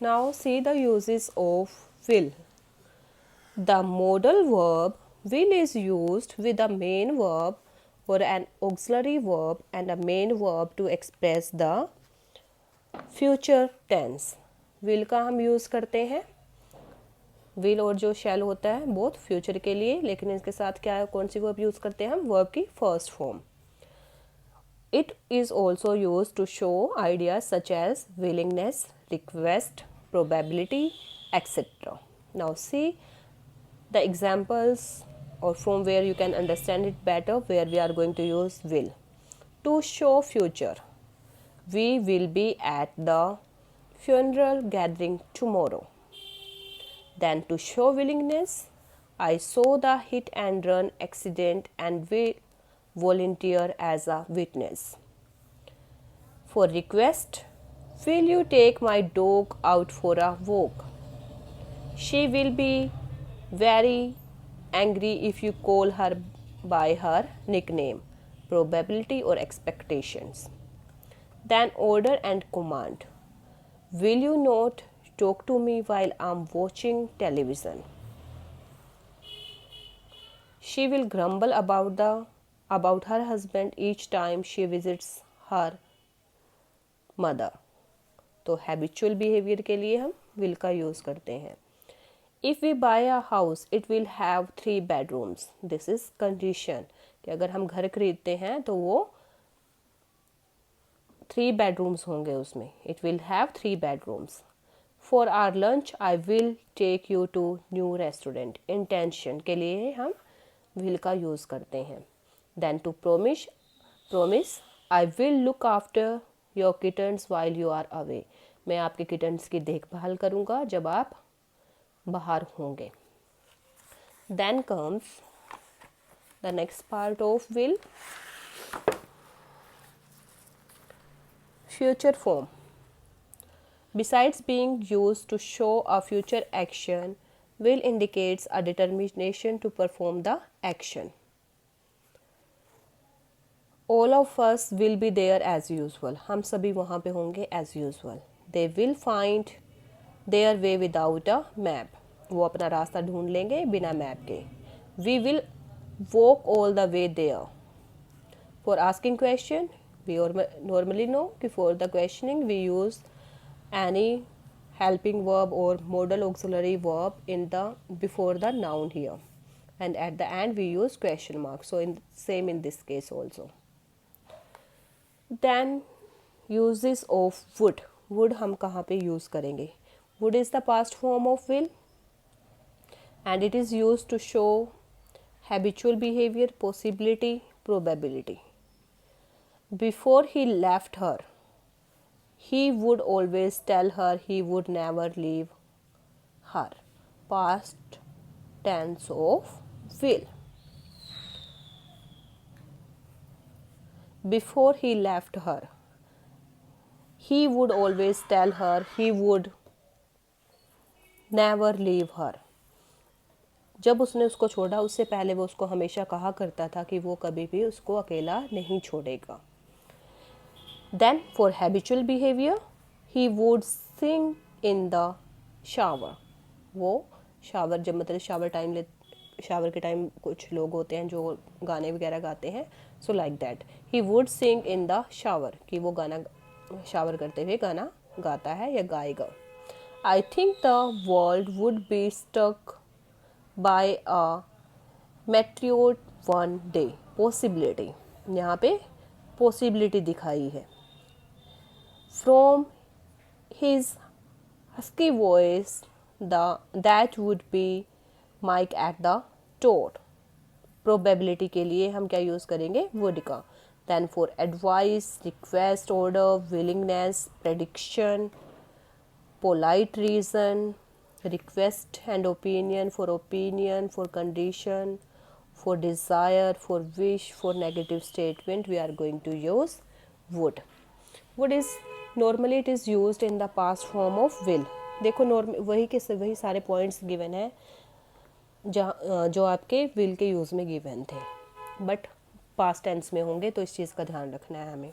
Now see the uses of will. The modal verb will is used with a main verb or an auxiliary verb and a main verb to express the future tense. will का हम use करते हैं, will और जो shall होता है both future के लिए, लेकिन इसके साथ क्या है, कौन सी वर्ब यूज़ करते हैं हम, वर्ब की first form. It is also used to show ideas such as willingness, request, probability, etc. Now see the examples or from where you can understand it better, where we are going to use will. To show future, we will be at the funeral gathering tomorrow. Then to show willingness, I saw the hit and run accident and will volunteer as a witness. For request, will you take my dog out for a walk? She will be very angry if you call her by her nickname, probability or expectations. Then order and command. Will you not talk to me while I'm watching television? She will grumble about her husband each time she visits her mother. तो habitual behaviour के लिए हम will का use करते हैं. If we buy a house, it will have 3 bedrooms. This is condition कि अगर हम घर खरीदते हैं तो वो 3 bedrooms होंगे उसमें. It will have 3 bedrooms. For our lunch, I will take you to new restaurant. Intention के लिए हम will का यूज़ करते हैं. Then to promise, I will look after your kittens while you are away. मैं आपके kittens की देखभाल करूँगा जब आप बाहर होंगे. Then comes the next part of will. Future form. Besides being used to show a future action, will indicates a determination to perform the action. All of us will be there as usual. हम सभी वहाँ पे होंगे as usual. They will find their way without a map. वो अपना रास्ता ढूंढ लेंगे बिना मैप के. We will walk all the way there. For asking question, we normally know कि for the questioning we use any helping verb or modal auxiliary verb in the before the noun here, and at the end we use question mark. So same in this case also. Then uses of would. would हम कहाँ पे use करेंगे? would is the past form of will and it is used to show habitual behavior, possibility, probability. Before he left her, he would always tell her he would never leave her. Past tense of will. Before he left her, he would always tell her he would never leave her. जब उसने उसको छोड़ा उससे पहले वो उसको हमेशा कहा करता था कि वो कभी भी उसको अकेला नहीं छोड़ेगा. Then for habitual behavior, he would sing in the shower. वो शावर जब मतलब शावर के टाइम कुछ लोग होते हैं जो गाने वगैरह गाते हैं. So like that, he would sing in the shower कि वो गाना शावर करते हुए गाना गाता है या गाएगा. I think the world would be struck by a meteor one day. Possibility, यहाँ पे possibility दिखाई है. From his husky voice, that would be Mike at the door. Probability के लिए हम क्या यूज़ करेंगे? would का. Then for advice, request, order, willingness, prediction, polite reason, request and opinion, for condition, for desire, for wish, for negative statement, we are going to use would. would is normally it is used in the past form of will. देखो वही सारे points given है जो आपके will के use में given थे, but past tense में होंगे तो इस चीज़ का ध्यान रखना है हमें.